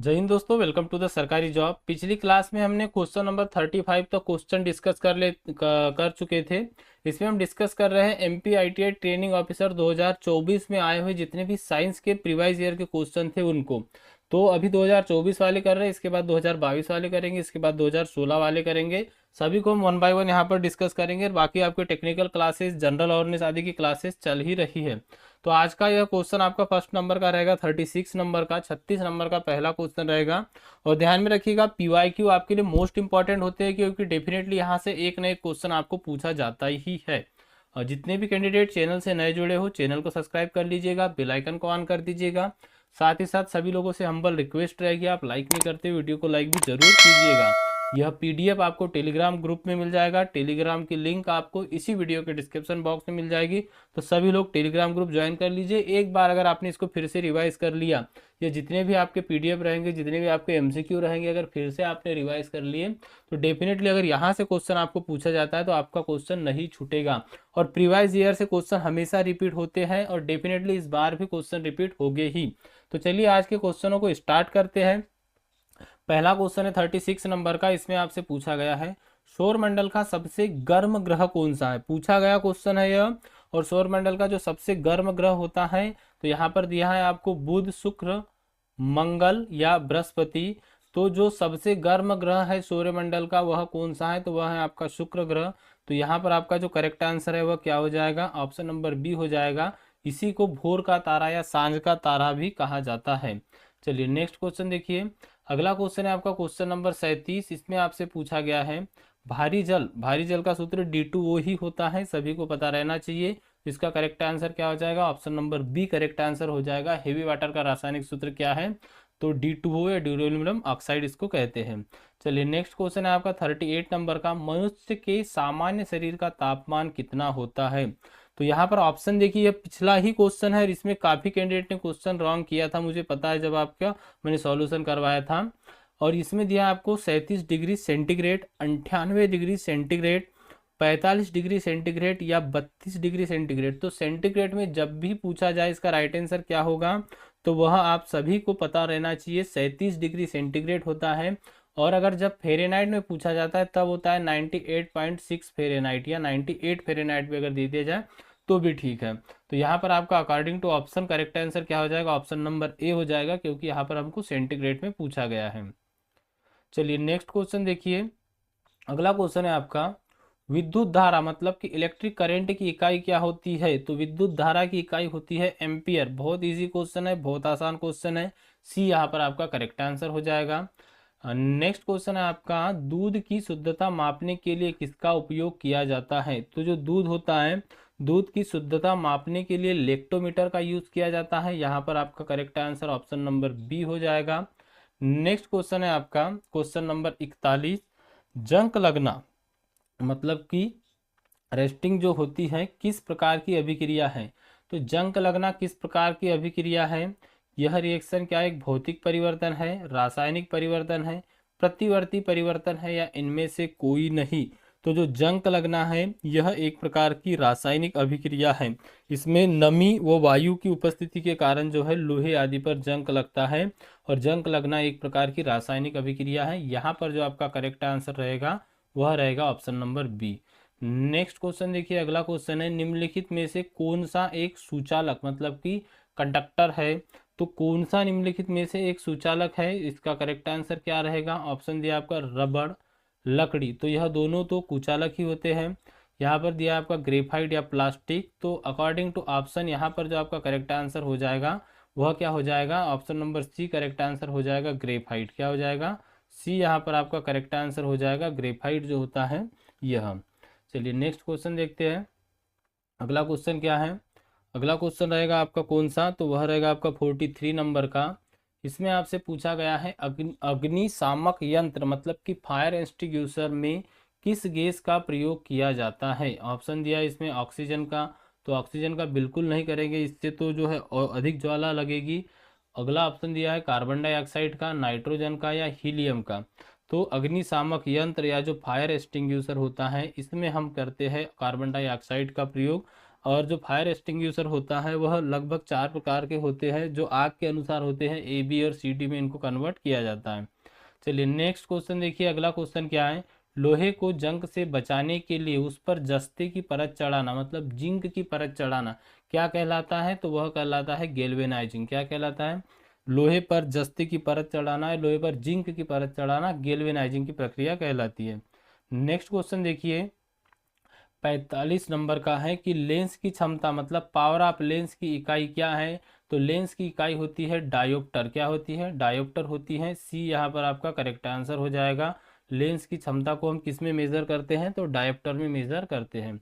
जय हिंद दोस्तों, welcome to the सरकारी जॉब। पिछली क्लास में हमने क्वेश्चन नंबर 35 तक क्वेश्चन डिस्कस कर चुके थे। इसमें हम डिस्कस कर रहे हैं एमपी आईटीआई ट्रेनिंग ऑफिसर 2024 में आए हुए जितने भी साइंस के प्रीवाइज ईयर के क्वेश्चन थे उनको। तो अभी 2024 वाले कर रहे हैं, इसके बाद 2022 वाले करेंगे, इसके बाद 2016 वाले करेंगे। सभी को हम वन बाय वन यहाँ पर डिस्कस करेंगे। और बाकी आपके टेक्निकल क्लासेस, जनरल अवेयरनेस आदि की क्लासेस चल ही रही है। तो आज का यह क्वेश्चन आपका फर्स्ट नंबर का रहेगा, 36 नंबर का, 36 नंबर का पहला क्वेश्चन रहेगा। और ध्यान में रखिएगा, पीवाईक्यू आपके लिए मोस्ट इंपॉर्टेंट होते हैं, क्योंकि डेफिनेटली यहाँ से एक न एक क्वेश्चन आपको पूछा जाता ही है। और जितने भी कैंडिडेट चैनल से नए जुड़े हो, चैनल को सब्सक्राइब कर लीजिएगा, बेल आइकन को ऑन कर दीजिएगा। साथ ही साथ सभी लोगों से हम्बल रिक्वेस्ट रहेगी, आप लाइक नहीं करते, वीडियो को लाइक भी जरूर कीजिएगा। यह पीडीएफ आपको टेलीग्राम ग्रुप में मिल जाएगा। टेलीग्राम की लिंक आपको इसी वीडियो के डिस्क्रिप्शन बॉक्स में मिल जाएगी। तो सभी लोग टेलीग्राम ग्रुप ज्वाइन कर लीजिए। एक बार अगर आपने इसको फिर से रिवाइज कर लिया, या जितने भी आपके पीडीएफ रहेंगे, जितने भी आपके एमसीक्यू रहेंगे, अगर फिर से आपने रिवाइज कर लिए, तो डेफिनेटली अगर यहाँ से क्वेश्चन आपको पूछा जाता है तो आपका क्वेश्चन नहीं छूटेगा। और प्रीवाइज ईयर से क्वेश्चन हमेशा रिपीट होते हैं, और डेफिनेटली इस बार भी क्वेश्चन रिपीट होंगे ही। तो चलिए आज के क्वेश्चनों को स्टार्ट करते हैं। पहला क्वेश्चन है 36 नंबर का। इसमें आपसे पूछा गया है, सौरमंडल का सबसे गर्म ग्रह कौन सा है। पूछा गया क्वेश्चन है यह। और सौरमंडल का जो सबसे गर्म ग्रह होता है, तो यहाँ पर दिया है आपको बुध, शुक्र, मंगल या बृहस्पति। तो जो सबसे गर्म ग्रह है सौरमंडल का वह कौन सा है, तो वह है आपका शुक्र ग्रह। तो यहाँ पर आपका जो करेक्ट आंसर है वह क्या हो जाएगा, ऑप्शन नंबर बी हो जाएगा। इसी को भोर का तारा या सांझ का तारा भी कहा जाता है। चलिए नेक्स्ट क्वेश्चन देखिए। अगला क्वेश्चन है आपका क्वेश्चन नंबर 37। इसमें आपसे पूछा गया है, भारी जल का सूत्र D2O ही होता है, सभी को पता रहना चाहिए। इसका करेक्ट आंसर क्या हो जाएगा, option number B correct answer हो जाएगा। हेवी वाटर का रासायनिक सूत्र क्या है, तो D2O या ड्यूरेनियम ऑक्साइड इसको कहते हैं। चलिए नेक्स्ट क्वेश्चन है आपका 38 नंबर का। मनुष्य के सामान्य शरीर का तापमान कितना होता है। तो यहाँ पर ऑप्शन देखिए, यह पिछला ही क्वेश्चन है और इसमें काफी कैंडिडेट ने क्वेश्चन रॉन्ग किया था, मुझे पता है, जब आपका मैंने सॉल्यूशन करवाया था। और इसमें दिया आपको 37 degree centigrade, 98 degree centigrade, 45 degree centigrade या 32 डिग्री सेंटीग्रेड। तो सेंटीग्रेड में जब भी पूछा जाए इसका राइट आंसर क्या होगा, तो वह आप सभी को पता रहना चाहिए, 37 डिग्री सेंटीग्रेड होता है। और अगर जब फेरेनाइट में पूछा जाता है तब होता है 98.6 फेरेनाइट, या 98 फेरेनाइट भी अगर दे दिया जाए तो भी ठीक है। तो यहाँ पर आपका according to option correct answer क्या हो जाएगा, ऑप्शन नंबर ए हो जाएगा, क्योंकि यहाँ पर हमको सेंटीग्रेड में पूछा गया है। चलिए नेक्स्ट क्वेश्चन देखिए। अगला क्वेश्चन है आपका, विद्युत धारा मतलब कि इलेक्ट्रिक करंट की इकाई क्या होती है। तो विद्युत धारा की इकाई होती है एम्पियर। बहुत इजी क्वेश्चन है, बहुत आसान क्वेश्चन है। सी यहाँ पर आपका करेक्ट आंसर हो जाएगा। नेक्स्ट क्वेश्चन है आपका, दूध की शुद्धता मापने के लिए किसका उपयोग किया जाता है। तो जो दूध होता है, दूध की शुद्धता मापने के लिए लेक्टोमीटर का यूज किया जाता है। यहाँ पर आपका correct answer option number B हो जाएगा। नेक्स्ट क्वेश्चन है आपका क्वेश्चन नंबर 41। जंक लगना मतलब कि रेस्टिंग जो होती है किस प्रकार की अभिक्रिया है। तो जंक लगना किस प्रकार की अभिक्रिया है, यह रिएक्शन क्या एक भौतिक परिवर्तन है, रासायनिक परिवर्तन है, प्रतिवर्ती परिवर्तन है, या इनमें से कोई नहीं। तो जो जंक लगना है यह एक प्रकार की रासायनिक अभिक्रिया है। इसमें नमी व वायु की उपस्थिति के कारण जो है लोहे आदि पर जंक लगता है। और जंक लगना एक प्रकार की रासायनिक अभिक्रिया है। यहाँ पर जो आपका करेक्ट आंसर रहेगा वह रहेगा option number B. Next question देखिए। अगला क्वेश्चन है, निम्नलिखित में से कौन सा एक सुचालक मतलब कि कंडक्टर है। तो कौन सा निम्नलिखित में से एक सुचालक है, इसका करेक्ट आंसर क्या रहेगा, ऑप्शन दिया आपका रबड़, लकड़ी। तो यह दोनों तो कुचालक ही होते हैं। यहाँ पर दिया आपका ग्रेफाइट या प्लास्टिक। तो अकॉर्डिंग टू ऑप्शन यहाँ पर जो आपका करेक्ट आंसर हो जाएगा वह क्या हो जाएगा, option number C correct answer हो जाएगा, ग्रेफाइट। क्या हो जाएगा, सी यहाँ पर आपका करेक्ट आंसर हो जाएगा, ग्रेफाइट जो होता है यह। चलिए नेक्स्ट क्वेश्चन देखते हैं। अगला क्वेश्चन क्या है, अगला क्वेश्चन रहेगा आपका कौन सा, तो वह रहेगा आपका 43 नंबर का। इसमें आपसे पूछा गया है, अग्निशामक यंत्र मतलब कि फायर एक्सटिंग्विशर में किस गैस का प्रयोग किया जाता है। ऑप्शन दिया है इसमें ऑक्सीजन का। तो ऑक्सीजन का बिल्कुल नहीं करेंगे, इससे तो जो है और अधिक ज्वाला लगेगी। अगला ऑप्शन दिया है कार्बन डाइऑक्साइड का, नाइट्रोजन का, या हीलियम का। तो अग्निशामक यंत्र या जो फायर एक्सटिंग्विशर होता है इसमें हम करते हैं कार्बन डाइऑक्साइड का प्रयोग। और जो फायर एक्सटिंग्विशर होता है वह लगभग 4 प्रकार के होते हैं, जो आग के अनुसार होते हैं, ए बी और सी डी में इनको कन्वर्ट किया जाता है। चलिए नेक्स्ट क्वेश्चन देखिए, अगला क्वेश्चन क्या है, लोहे को जंग से बचाने के लिए उस पर जस्ते की परत चढ़ाना, मतलब जिंक की परत चढ़ाना, क्या कहलाता है? तो वह कहलाता है गैल्वेनाइजिंग। क्या कहलाता है? लोहे पर जस्ते की परत चढ़ाना है, लोहे पर जिंक की परत चढ़ाना गैल्वेनाइजिंग की प्रक्रिया कहलाती है। नेक्स्ट क्वेश्चन देखिए 45 नंबर का है कि लेंस की क्षमता, मतलब पावर ऑफ लेंस की इकाई क्या है? तो लेंस की इकाई होती है डायोप्टर। क्या होती है? डायोप्टर होती है। सी यहाँ पर आपका करेक्ट आंसर हो जाएगा। लेंस की क्षमता को हम किस में मेजर करते हैं? तो डायोप्टर में मेजर करते हैं।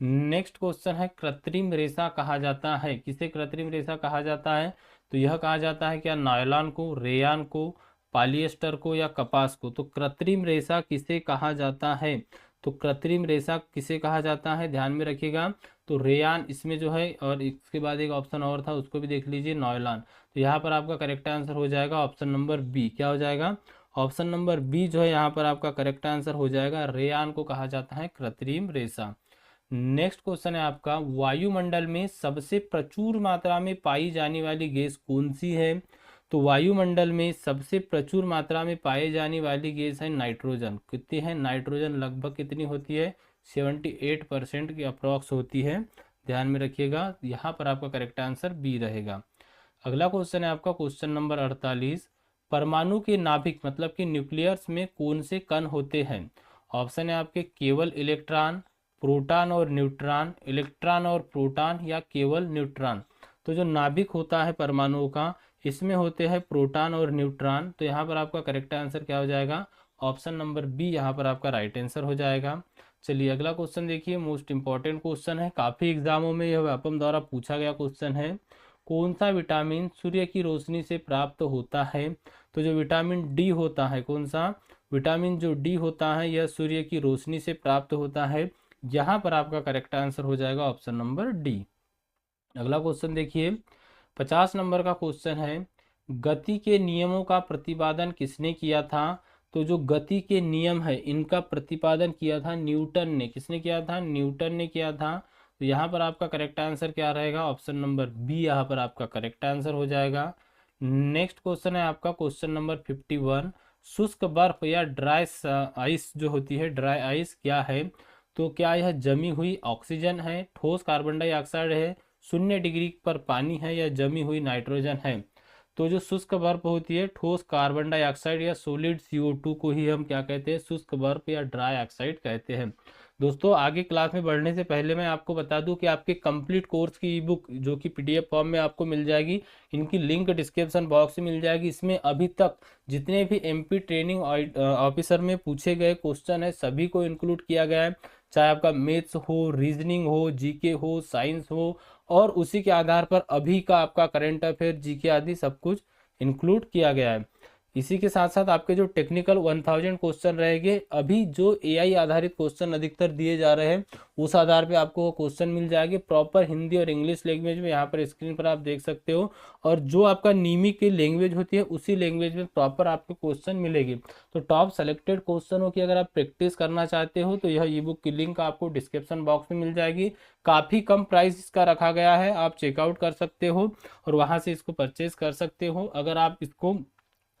नेक्स्ट क्वेश्चन है, कृत्रिम रेशा कहा जाता है, किसे कृत्रिम रेशा कहा जाता है? तो यह कहा जाता है क्या नायलॉन को, रेयान को, पॉलिएस्टर को या कपास को? तो कृत्रिम रेशा किसे कहा जाता है? तो कृत्रिम रेशा किसे कहा जाता है, ध्यान में रखिएगा। तो रेयान इसमें जो है, और इसके बाद एक ऑप्शन और था उसको भी देख लीजिए, नायलॉन। तो यहाँ पर आपका करेक्ट आंसर हो जाएगा ऑप्शन नंबर बी। क्या हो जाएगा? ऑप्शन नंबर बी जो है यहाँ पर आपका करेक्ट आंसर हो जाएगा। रेयान को कहा जाता है कृत्रिम रेशा। नेक्स्ट क्वेश्चन है आपका, वायुमंडल में सबसे प्रचुर मात्रा में पाई जाने वाली गैस कौन सी है? तो वायुमंडल में सबसे प्रचुर मात्रा में पाई जाने वाली गैस है नाइट्रोजन। कितनी है? नाइट्रोजन लगभग कितनी होती है? 78% की अप्रॉक्स होती है। ध्यान में रखिएगा, यहाँ पर आपका करेक्ट आंसर बी रहेगा। अगला क्वेश्चन है आपका क्वेश्चन नंबर 48, परमाणु के नाभिक मतलब कि न्यूक्लियस में कौन से कण होते हैं? ऑप्शन है आपके केवल इलेक्ट्रॉन, प्रोटॉन और न्यूट्रॉन, इलेक्ट्रॉन और प्रोटॉन, या केवल न्यूट्रॉन। तो जो नाभिक होता है परमाणुओं का, इसमें होते हैं प्रोटॉन और न्यूट्रॉन। तो यहाँ पर आपका करेक्ट आंसर क्या हो जाएगा? ऑप्शन नंबर बी यहाँ पर आपका राइट आंसर हो जाएगा। चलिए अगला क्वेश्चन देखिए, मोस्ट इंपॉर्टेंट क्वेश्चन है, काफी एग्जामों में यह व्यापम द्वारा पूछा गया क्वेश्चन है। कौन सा विटामिन सूर्य की रोशनी से प्राप्त होता है? तो जो विटामिन डी होता है, कौन सा विटामिन जो डी होता है, यह सूर्य की रोशनी से प्राप्त होता है। यहाँ पर आपका करेक्ट आंसर हो जाएगा ऑप्शन नंबर डी। अगला क्वेश्चन देखिए 50 नंबर का क्वेश्चन है, गति के नियमों का प्रतिपादन किसने किया था? तो जो गति के नियम है इनका प्रतिपादन किया था न्यूटन ने। किसने किया था? न्यूटन ने किया था। तो यहाँ पर आपका करेक्ट आंसर क्या रहेगा? ऑप्शन नंबर बी यहाँ पर आपका करेक्ट आंसर हो जाएगा। नेक्स्ट क्वेश्चन है आपका क्वेश्चन नंबर 51, शुष्क बर्फ या ड्राई आइस जो होती है, ड्राई आइस क्या है? तो क्या यह जमी हुई ऑक्सीजन है, ठोस कार्बन डाइऑक्साइड है, 0 डिग्री पर पानी है, या जमी हुई नाइट्रोजन है? तो जो शुष्क बर्फ होती है, ठोस कार्बन डाइऑक्साइड या सॉलिड CO2 को ही हम क्या कहते हैं? शुष्क बर्फ या ड्राई ऑक्साइड कहते हैं। दोस्तों आगे क्लास में बढ़ने से पहले मैं आपको बता दूं कि आपके कंप्लीट कोर्स की ई बुक जो कि PDF फॉर्म में आपको मिल जाएगी, इनकी लिंक डिस्क्रिप्शन बॉक्स में मिल जाएगी। इसमें अभी तक जितने भी MP ट्रेनिंग ऑफिसर में पूछे गए क्वेश्चन है सभी को इंक्लूड किया गया है, चाहे आपका मैथ्स हो, रीजनिंग हो, जीके हो, साइंस हो, और उसी के आधार पर अभी का आपका करंट अफेयर, जीके आदि सब कुछ इंक्लूड किया गया है। इसी के साथ साथ आपके जो टेक्निकल 1000 क्वेश्चन रहेंगे, अभी जो AI आधारित क्वेश्चन अधिकतर दिए जा रहे हैं उस आधार पे आपको वो क्वेश्चन मिल जाएंगे प्रॉपर हिंदी और इंग्लिश लैंग्वेज में, यहाँ पर स्क्रीन पर आप देख सकते हो। और जो आपका नीमी की लैंग्वेज होती है उसी लैंग्वेज में प्रॉपर आपको क्वेश्चन मिलेगी। तो टॉप सेलेक्टेड क्वेश्चनों की अगर आप प्रैक्टिस करना चाहते हो तो यह ई बुक की लिंक आपको डिस्क्रिप्शन बॉक्स में मिल जाएगी। काफ़ी कम प्राइस इसका रखा गया है, आप चेकआउट कर सकते हो और वहाँ से इसको परचेज कर सकते हो। अगर आप इसको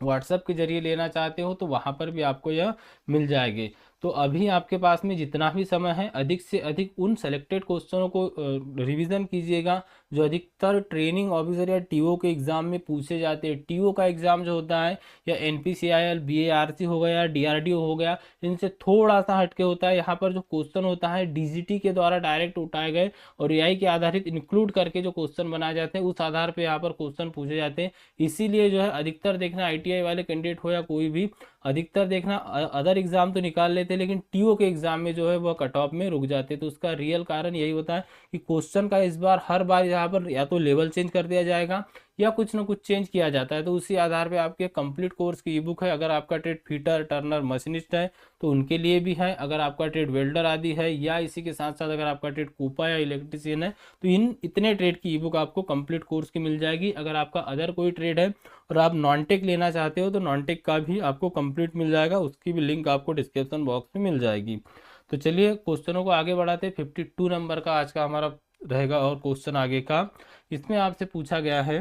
व्हाट्सएप के जरिए लेना चाहते हो तो वहाँ पर भी आपको यह मिल जाएगी। तो अभी आपके पास में जितना भी समय है अधिक से अधिक उन सेलेक्टेड क्वेश्चनों को रिवीजन कीजिएगा जो अधिकतर ट्रेनिंग ऑफिसर या TO के एग्जाम में पूछे जाते हैं। TO का एग्जाम जो होता है या NPCIL, BARC हो गया, DRDO हो गया, इनसे थोड़ा सा हटके होता है। यहाँ पर जो क्वेश्चन होता है DGT के द्वारा डायरेक्ट उठाए गए और AI के आधारित इंक्लूड करके जो क्वेश्चन बनाए जाते हैं उस आधार पर यहाँ पर क्वेश्चन पूछे जाते हैं। इसीलिए जो है अधिकतर देखना ITI वाले कैंडिडेट हो या कोई भी, अधिकतर देखना अदर एग्जाम तो निकाल लेते हैं लेकिन TO के एग्जाम में जो है वह कट ऑफ में रुक जाते हैं। तो उसका रियल कारण यही होता है कि क्वेश्चन का इस बार हर बार यहाँ पर या तो लेवल चेंज कर दिया जाएगा या कुछ ना कुछ चेंज किया जाता है। तो उसी आधार पे आपके कंप्लीट कोर्स की ई बुक है। अगर आपका ट्रेड फिटर, टर्नर, मशीनिस्ट है तो उनके लिए भी है। अगर आपका ट्रेड वेल्डर आदि है या इसी के साथ साथ अगर आपका ट्रेड कूपा या इलेक्ट्रीशियन है तो इतने ट्रेड की ई बुक आपको कंप्लीट कोर्स की मिल जाएगी। अगर आपका अदर कोई ट्रेड है और आप नॉन टेक लेना चाहते हो तो नॉन टेक का भी आपको कंप्लीट मिल जाएगा, उसकी भी लिंक आपको डिस्क्रिप्शन बॉक्स में मिल जाएगी। तो चलिए क्वेश्चनों को आगे बढ़ाते हैं। 52 नंबर का आज का हमारा रहेगा और क्वेश्चन आगे का। इसमें आपसे पूछा गया है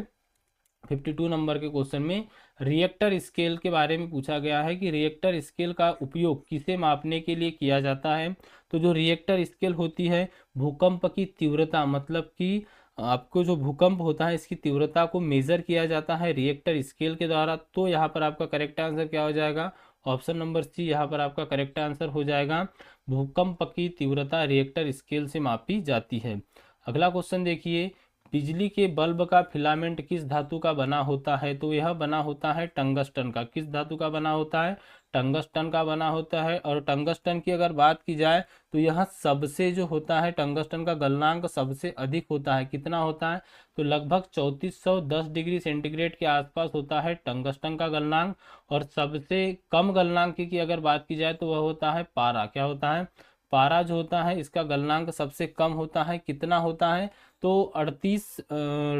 52 नंबर के क्वेश्चन में रिएक्टर स्केल के बारे में पूछा गया है कि रिएक्टर स्केल का उपयोग किसे मापने के लिए किया जाता है। तो जो रिएक्टर स्केल होती है भूकंप की तीव्रता, मतलब कि आपको जो भूकंप होता है इसकी तीव्रता को मेजर किया जाता है रिएक्टर स्केल के द्वारा। तो यहाँ पर आपका करेक्ट आंसर क्या हो जाएगा, ऑप्शन नंबर सी यहाँ पर आपका करेक्ट आंसर हो जाएगा। भूकंप की तीव्रता रिएक्टर स्केल से मापी जाती है। अगला क्वेश्चन देखिए, बिजली के बल्ब का फिलामेंट किस धातु का बना होता है। तो यह बना होता है टंगस्टन का। किस धातु का बना होता है, टंगस्टन का बना होता है। और टंगस्टन की अगर बात की जाए तो यह सबसे जो होता है टंगस्टन का गलनांक सबसे अधिक होता है। कितना होता है, तो लगभग 3410 डिग्री सेंटीग्रेड के आसपास होता है टंगस्टन का गलनांक। और सबसे कम गलनांक की अगर बात की जाए तो वह होता है पारा। क्या होता है, पारा जो होता है इसका गलनांक सबसे कम होता है। कितना होता है, तो 38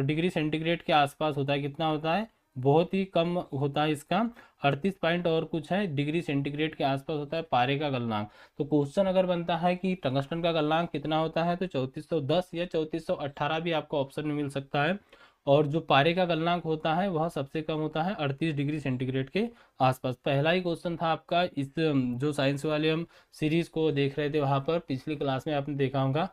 डिग्री सेंटीग्रेड के आसपास होता है। कितना होता है, बहुत ही कम होता है इसका, 38 पॉइंट और कुछ है डिग्री सेंटीग्रेड के आसपास होता है पारे का गलनांक। तो क्वेश्चन अगर बनता है कि टंगस्टन का गलनांक कितना होता है, तो 3410 या 3418 भी आपको ऑप्शन में मिल सकता है। और जो पारे का गलनांक होता है वह सबसे कम होता है 38 डिग्री सेंटीग्रेड के आसपास। पहला ही क्वेश्चन था आपका इस जो साइंस वाले हम सीरीज को देख रहे थे वहां पर पिछली क्लास में आपने देखा होगा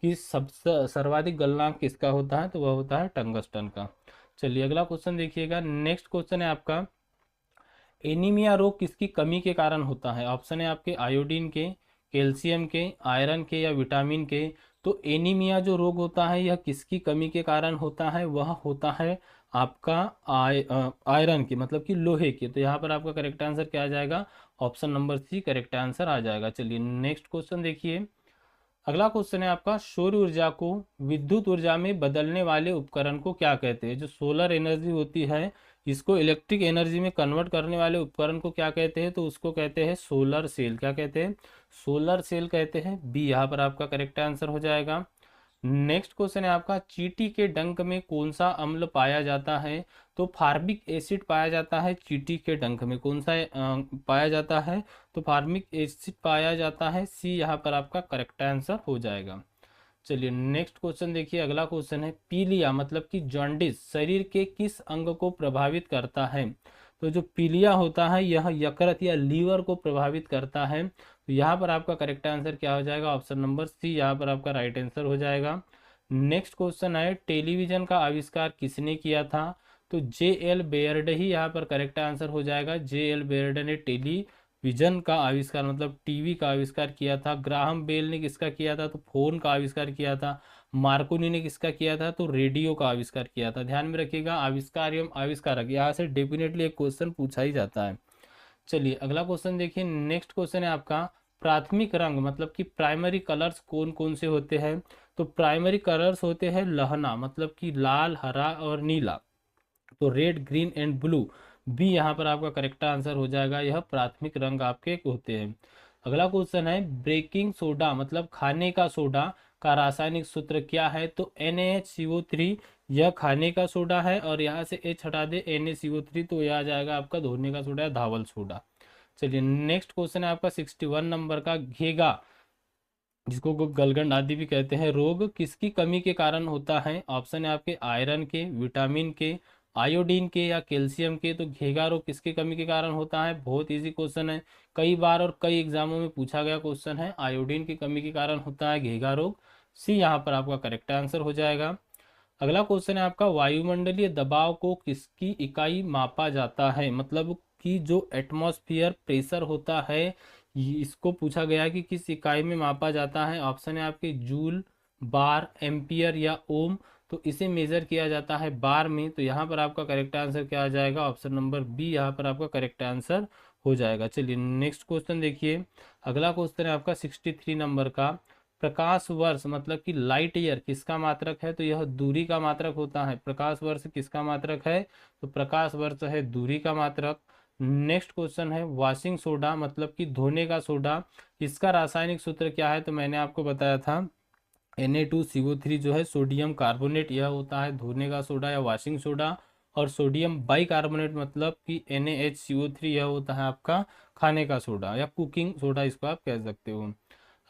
कि सबसे सर्वाधिक गलनांक किसका होता है, तो वह होता है टंगस्टन का। चलिए अगला क्वेश्चन देखिएगा। नेक्स्ट क्वेश्चन है आपका, एनीमिया रोग किसकी कमी के कारण होता है। ऑप्शन है आपके आयोडीन के, कैल्शियम के, आयरन के या विटामिन के। तो एनीमिया जो रोग होता है यह किसकी कमी के कारण होता है, वह होता है आपका आयरन की, मतलब कि लोहे की। तो यहाँ पर आपका करेक्ट आंसर क्या आ जाएगा, option number C correct answer आ जाएगा। चलिए नेक्स्ट क्वेश्चन देखिए। अगला क्वेश्चन है आपका, सौर ऊर्जा को विद्युत ऊर्जा में बदलने वाले उपकरण को क्या कहते हैं। जो सोलर एनर्जी होती है इसको इलेक्ट्रिक एनर्जी में कन्वर्ट करने वाले उपकरण को क्या कहते हैं, तो उसको कहते हैं सोलर सेल। क्या कहते हैं, सोलर सेल कहते हैं। बी यहाँ पर आपका करेक्ट आंसर हो जाएगा। नेक्स्ट क्वेश्चन है आपका, चींटी के डंक में कौन सा अम्ल पाया जाता है। तो फार्मिक एसिड पाया जाता है चींटी के डंक में। कौन सा पाया जाता है, तो फार्मिक एसिड पाया जाता है। सी यहाँ पर आपका करेक्ट आंसर हो जाएगा। चलिए नेक्स्ट क्वेश्चन देखिए। अगला क्वेश्चन है, पीलिया मतलब कि जॉन्डिस शरीर के किस अंग को प्रभावित करता है। तो जो पीलिया होता है यह यकृत या लीवर को प्रभावित करता है। तो यहाँ पर आपका करेक्ट आंसर क्या हो जाएगा, ऑप्शन नंबर सी यहाँ पर आपका राइट आंसर हो जाएगा। नेक्स्ट क्वेश्चन है, टेलीविजन का आविष्कार किसने किया था। तो जे एल बेयर्ड ही यहाँ पर करेक्ट आंसर हो जाएगा। जे एल बेयर्ड ने टेलीविजन का आविष्कार मतलब टीवी का आविष्कार किया था। ग्राहम बेल ने किसका किया था, तो फोन का आविष्कार किया था। मार्कोनी ने किसका किया था, तो रेडियो का आविष्कार किया था। ध्यान में रखिएगा आविष्कार एवं आविष्कारक, यहाँ से डेफिनेटली एक क्वेश्चन पूछा ही जाता है। चलिए अगला क्वेश्चन देखिए। नेक्स्ट क्वेश्चन है आपका, प्राथमिक रंग मतलब कि प्राइमरी कलर्स कौन कौन से होते हैं। तो प्राइमरी कलर्स होते हैं लहना मतलब कि लाल, हरा और नीला। तो red, green and blue. B यहाँ पर आपका करेक्ट आंसर हो जाएगा। यह प्राथमिक रंग आपके होते हैं। अगला क्वेश्चन है, बेकिंग सोडा मतलब खाने का सोडा का रासायनिक सूत्र क्या है। तो NaHCO3 यह खाने का सोडा है। और यहाँ से H हटा दे NaCO3 तो यह आ जाएगा आपका धोने का सोडा या धावल सोडा। चलिए नेक्स्ट क्वेश्चन है आपका 61 नंबर का, घेगा जिसको गलगंड आदि भी कहते हैं रोग किसकी कमी के कारण होता है। ऑप्शन है आपके आयरन के, विटामिन के, आयोडीन के या कैल्शियम के। तो घेगा रोग किसकी कमी के कारण होता है, बहुत इजी क्वेश्चन है, कई बार और कई एग्जामों में पूछा गया क्वेश्चन है। आयोडीन की कमी के कारण होता है घेगा रोग। सी यहाँ पर आपका करेक्ट आंसर हो जाएगा। अगला क्वेश्चन है आपका, वायुमंडलीय दबाव को किसकी इकाई मापा जाता है। मतलब कि जो एटमॉस्फेयर प्रेशर होता है इसको पूछा गया है कि किस इकाई में मापा जाता है। ऑप्शन है आपके जूल, बार, एम्पियर या ओम। तो इसे मेजर किया जाता है बार में। तो यहाँ पर आपका करेक्ट आंसर क्या आ जाएगा, ऑप्शन नंबर बी यहाँ पर आपका करेक्ट आंसर हो जाएगा। चलिए नेक्स्ट क्वेश्चन देखिए। अगला क्वेश्चन है आपका 63 नंबर का, प्रकाश वर्ष मतलब कि लाइट ईयर किसका मात्रक है। तो यह दूरी का मात्रक होता है। प्रकाश वर्ष किसका मात्रक है, तो प्रकाश वर्ष है दूरी का मात्रक। नेक्स्ट क्वेश्चन है, वॉशिंग सोडा मतलब कि धोने का सोडा, इसका रासायनिक सूत्र क्या है। तो मैंने आपको बताया था Na2CO3 जो है सोडियम कार्बोनेट, यह होता है धोने का सोडा या वॉशिंग सोडा। और सोडियम बाइकार्बोनेट मतलब कि NaHCO3 यह होता है आपका खाने का सोडा या कुकिंग सोडा इसको आप कह सकते हो।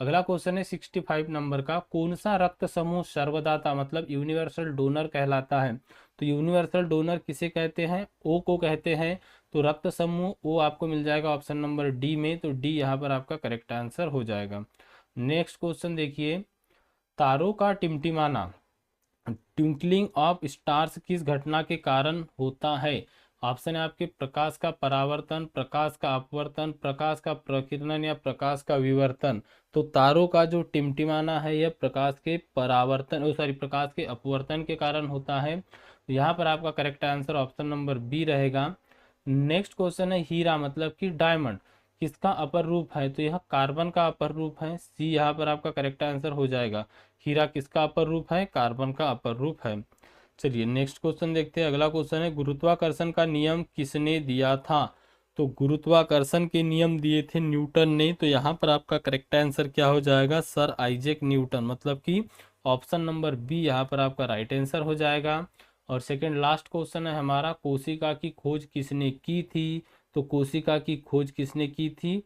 अगला क्वेश्चन है 65 नंबर का, कौन सा रक्त समूह सर्वदाता मतलब यूनिवर्सल डोनर कहलाता है? तो यूनिवर्सल डोनर किसे कहते हैं? ओ को कहते हैं। तो रक्त समूह ओ आपको मिल जाएगा ऑप्शन नंबर डी में, तो डी यहाँ पर आपका करेक्ट आंसर हो जाएगा। नेक्स्ट क्वेश्चन देखिए, तारों का टिमटिमाना ट्विंकलिंग ऑफ स्टार्स किस घटना के कारण होता है? ऑप्शन है आपके प्रकाश का परावर्तन, प्रकाश का अपवर्तन, प्रकाश का प्रकीर्णन या प्रकाश का विवर्तन। तो तारों का जो टिमटिमाना है यह प्रकाश के परावर्तन प्रकाश के अपवर्तन के कारण होता है। तो यहाँ पर आपका correct answer option number B रहेगा। नेक्स्ट क्वेश्चन है, हीरा मतलब कि डायमंड किसका अपर रूप है? तो यह कार्बन का अपर रूप है। सी यहाँ पर आपका करेक्ट आंसर हो जाएगा। हीरा किसका अपर रूप है? कार्बन का अपर रूप है। चलिए नेक्स्ट क्वेश्चन देखते हैं। अगला क्वेश्चन है, गुरुत्वाकर्षण का नियम किसने दिया था? तो गुरुत्वाकर्षण के नियम दिए थे न्यूटन ने। तो यहाँ पर आपका करेक्ट आंसर क्या हो जाएगा? सर आइजैक न्यूटन, मतलब कि ऑप्शन नंबर बी यहाँ पर आपका राइट आंसर हो जाएगा। और सेकंड लास्ट क्वेश्चन है हमारा, कोशिका की खोज किसने की थी? तो कोशिका की खोज किसने की थी?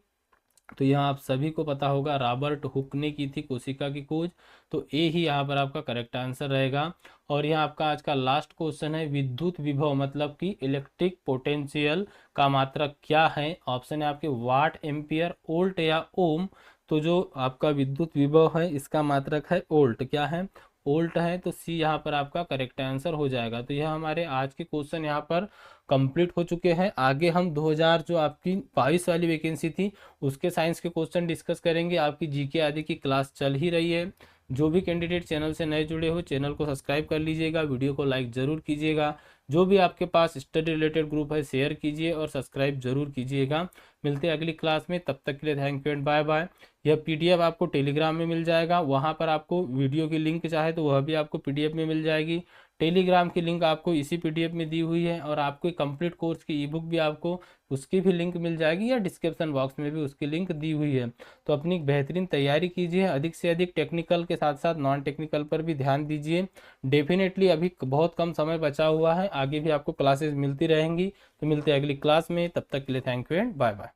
तो यहाँ आप सभी को पता होगा, रॉबर्ट हुक ने की थी कोशिका की खोज। तो ए ही यहाँ पर आपका करेक्ट आंसर रहेगा। और यहाँ आपका आज का लास्ट क्वेश्चन है, विद्युत विभव मतलब कि इलेक्ट्रिक पोटेंशियल का मात्रक क्या है? ऑप्शन है आपके वाट, एम्पियर, वोल्ट या ओम। तो जो आपका विद्युत विभव है इसका मात्रक है वोल्ट। क्या है? वोल्ट है। तो सी यहाँ पर आपका करेक्ट आंसर हो जाएगा। तो यह हमारे आज के क्वेश्चन यहाँ पर कंप्लीट हो चुके हैं। आगे हम 2000 जो आपकी 22 वाली वैकेंसी थी उसके साइंस के क्वेश्चन डिस्कस करेंगे। आपकी जीके आदि की क्लास चल ही रही है। जो भी कैंडिडेट चैनल से नए जुड़े हो चैनल को सब्सक्राइब कर लीजिएगा, वीडियो को लाइक जरूर कीजिएगा। जो भी आपके पास स्टडी रिलेटेड ग्रुप है शेयर कीजिए और सब्सक्राइब जरूर कीजिएगा। मिलते हैं अगली क्लास में, तब तक के लिए thank you and bye bye. यह पीडीएफ आपको टेलीग्राम में मिल जाएगा, वहाँ पर आपको वीडियो की लिंक चाहे तो वह भी आपको पीडीएफ में मिल जाएगी। टेलीग्राम की लिंक आपको इसी पीडीएफ में दी हुई है, और आपको कंप्लीट कोर्स की ई बुक भी आपको उसकी भी लिंक मिल जाएगी, या डिस्क्रिप्शन बॉक्स में भी उसकी लिंक दी हुई है। तो अपनी बेहतरीन तैयारी कीजिए, अधिक से अधिक टेक्निकल के साथ साथ नॉन टेक्निकल पर भी ध्यान दीजिए। डेफिनेटली अभी बहुत कम समय बचा हुआ है, आगे भी आपको क्लासेस मिलती रहेंगी। तो मिलते हैं अगली क्लास में, तब तक के लिए thank you and bye bye.